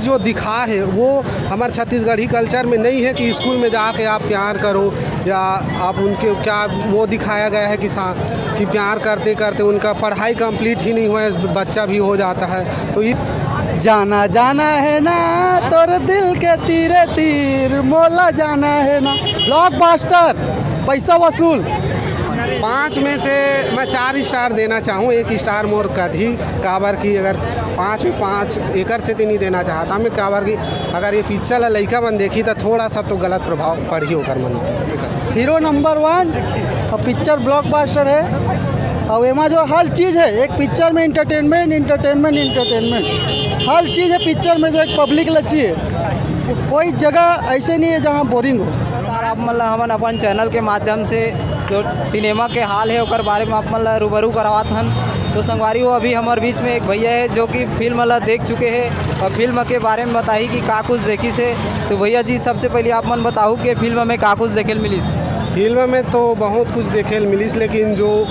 जो दिखा है वो हमारे छत्तीसगढ़ी कल्चर में नहीं है कि स्कूल में जाके आप प्यार करो या आप उनके क्या वो दिखाया गया है कि प्यार करते करते उनका पढ़ाई कंप्लीट ही नहीं हुआ है, बच्चा भी हो जाता है। तो ये जाना जाना है ना तोर दिल के तीरे तीर मोला जाना है ना। ब्लॉकबस्टर पैसा वसूल। 5 में से मैं 4 स्टार देना चाहूँ, 1 स्टार मोर कढ़ी काबर की। अगर 5 में 5 एकर से तो नहीं देना चाहता मैं काबर की। अगर ये पिक्चर है लड़का मन देखी तो थोड़ा सा तो गलत प्रभाव पड़ी होकर मन। हीरो नंबर 1 और पिक्चर ब्लॉकबस्टर है और एमा जो हर चीज़ है, एक पिक्चर में इंटरटेनमेंट हर चीज़ है पिक्चर में। जो एक पब्लिक लची है, कोई जगह ऐसे नहीं है जहाँ बोरिंग हो। आप मतलब हमन अपन चैनल के माध्यम से जो सिनेमा के हाल है ओकर बारे में आप मतलब रूबरू करवात हन। तो संगवारी हो अभी हमारे बीच में एक भैया है जो कि फिल्म मतलब देख चुके हैं और फिल्म के बारे में बताई कि का कुछ देखी से। तो भैया जी सबसे पहले आप मन बताओ कि फिल्म में का कुछ देखे मिली। फिल्म में तो बहुत कुछ देखे मिली, लेकिन जो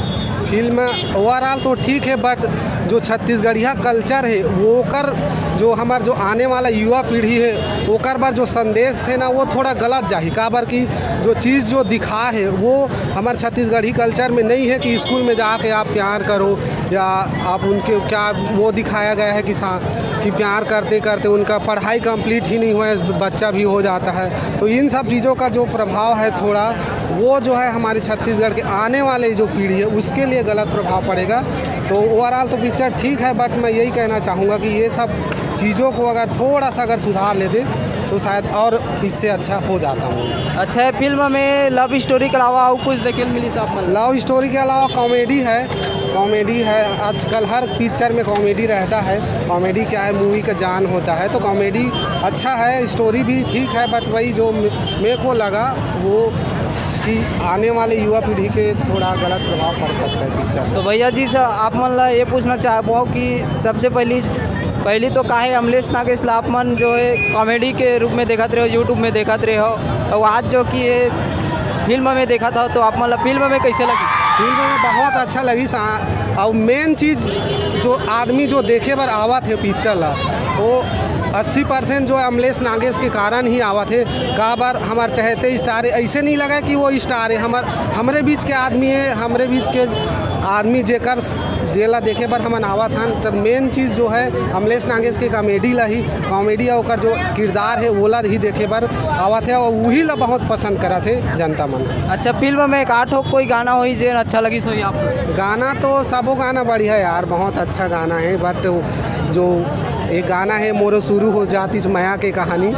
फिल्म ओवरऑल तो ठीक है, बट जो छत्तीसगढ़िया कल्चर है वो कर जो हमार जो आने वाला युवा पीढ़ी है ओकर बार जो संदेश है ना वो थोड़ा गलत जाही। काबर की जो चीज़ जो दिखा है वो हमारे छत्तीसगढ़ी कल्चर में नहीं है कि स्कूल में जाके आप प्यार करो या आप उनके क्या वो दिखाया गया है कि प्यार करते करते उनका पढ़ाई कंप्लीट ही नहीं हुआ है, बच्चा भी हो जाता है। तो इन सब चीज़ों का जो प्रभाव है थोड़ा वो जो है हमारे छत्तीसगढ़ के आने वाले जो पीढ़ी है उसके लिए गलत प्रभाव पड़ेगा। तो ओवरऑल तो पिक्चर ठीक है, बट मैं यही कहना चाहूँगा कि ये सब चीज़ों को अगर थोड़ा सा अगर सुधार लेते तो शायद और इससे अच्छा हो जाता हूँ। अच्छा है, फिल्म में लव स्टोरी के अलावा और कुछ देखे मिली साहब? लव स्टोरी के अलावा कॉमेडी है। आजकल हर पिक्चर में कॉमेडी रहता है। कॉमेडी क्या है, मूवी का जान होता है, तो कॉमेडी अच्छा है, स्टोरी भी ठीक है। बट वही जो मेरे को लगा वो कि आने वाले युवा पीढ़ी के थोड़ा गलत प्रभाव पड़ सकता है पिक्चर। तो भैया जी आप मन ये पूछना चाहूँ कि सबसे पहली तो काहे अमलेश नागेश ला आप मन जो है कॉमेडी के रूप में देखते रहे हो, यूट्यूब में देखते रहे हो, और आज जो कि ये फिल्म में देखा था तो आप मतलब फिल्म में कैसे लगी? फिल्म में बहुत अच्छा लगी। और मेन चीज़ जो आदमी जो देखे बार आवा थे पिक्चर ला वो 80% जो अमलेश नागेश के कारण ही आवा थे। का बार हमारे चहेते स्टार है, ऐसे नहीं लगा कि वो स्टार है, हमारे बीच के आदमी है, हमारे बीच के आदमी जेकर देला देखे बार हमन आवा था। तो मेन चीज़ जो है अमलेश नागेश के कॉमेडी ला ही कॉमेडी और जो किरदार है वो ला ही देखे बार आवा थे और वही ला बहुत पसंद करा थे जनता मन। अच्छा, फिल्म में एक आठ कोई गाना हुई जो अच्छा लगी सोई आपको? गाना तो सबो गाना बढ़िया है यार, बहुत अच्छा गाना है। बट जो एक गाना है मोरो शुरू हो जाती माया की कहानी,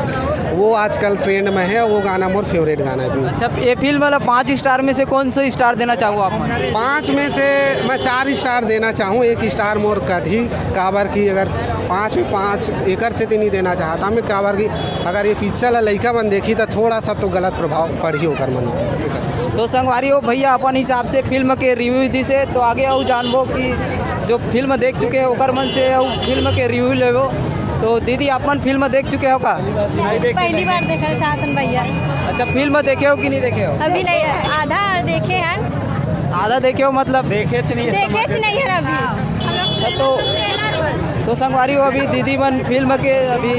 वो आजकल ट्रेंड में है, वो गाना मोर फेवरेट गाना है। अच्छा, ये फिल्म मतलब 5 स्टार में से कौन सा स्टार देना चाहूँ आप? 5 में से मैं 4 स्टार देना चाहूँ, 1 स्टार मोर कढ़ी काबर की। अगर 5 में 5 एकर से तो नहीं देना चाहता मैं काबर की। अगर ये पिक्चर है लड़का मन देखी तो थोड़ा सा तो गलत प्रभाव पड़ी होकर मन। तो संगवारी हो भैया अपन हिसाब से फिल्म के रिव्यू दी से तो आगे और जानबो कि जो फिल्म देख चुके हैं ओकर मन से और फिल्म के रिव्यू लेबो। तो दीदी अपन फिल्म देख चुके हो का? पहली बार देखना चाहतन भैया। अच्छा, फिल्म देखे हो कि नहीं देखे हो? अभी नहीं, आधा देखे हैं। आधा देखे हो मतलब देखे नहीं है अभी। तो संगवारी हो अभी दीदी मन फिल्म के अभी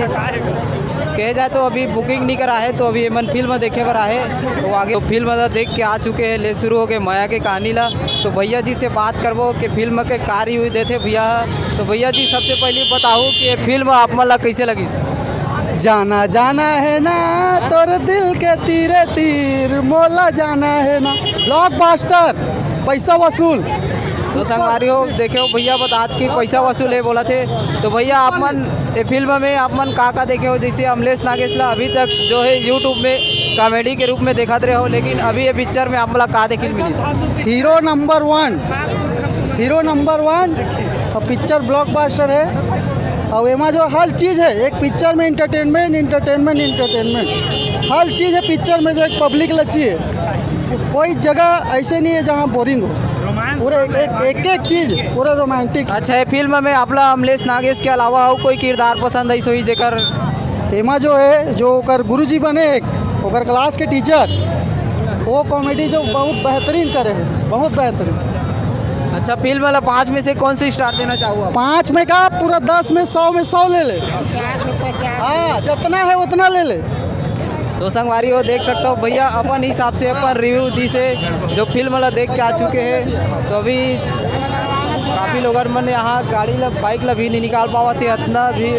कहे जाए तो अभी बुकिंग नहीं करा है, तो अभी मन फिल्म देखे पर आए तो आगे फिल्म देख के आ चुके हैं। ले शुरू हो गए माया के कहानी ला। तो भैया जी से बात करबो कि फिल्म के कार्य हुई देते भैया। तो भैया जी सबसे पहले बताओ कि ये फिल्म आप मन ला कैसे लगी? जाना जाना है ना तोर दिल के तीरे तीर मोला जाना है ना। ब्लॉकबस्टर पैसा वसूल। तो संगवारी हो देखे हो भैया बता कि पैसा वसूल है बोला थे। तो भैया आप मन ये फिल्म में आप मन का देखे हो? जैसे अमलेश नागेश ला अभी तक जो है यूट्यूब में कॉमेडी के रूप में देखते रहे हो, लेकिन अभी ये पिक्चर में आप का देखे मिली? हीरो नंबर 1 और पिक्चर ब्लॉकबस्टर है और एमा जो हर चीज़ है, एक पिक्चर में इंटरटेनमेंट हर चीज़ है पिक्चर में। जो एक पब्लिक लची है, कोई जगह ऐसे नहीं है जहाँ बोरिंग हो। पूरे एक चीज़ पूरा रोमांटिक। अच्छा, ये फिल्म में आपला अमलेश नागेश के अलावा और कोई किरदार पसंद आई सोई जेकर? एमा जो है जो ओकर गुरुजी बने एक ओकर क्लास के टीचर, वो कॉमेडी जो बहुत बेहतरीन करे हैं, बहुत बेहतरीन। अच्छा फिल्म वाला 5 में से कौन सी स्टार देना चाहूँ आप? 5 में का पूरा 10 में 100 ले ले। हाँ जितना है उतना ले ले। तो संगवारी हो देख सकते हो भैया अपन हिसाब से अपन रिव्यू दी से जो फिल्म वाला देख के आ चुके हैं। तो अभी काफ़ी लोग मन यहाँ गाड़ी ला बाइक ला भी नहीं निकाल पावा थे, इतना भी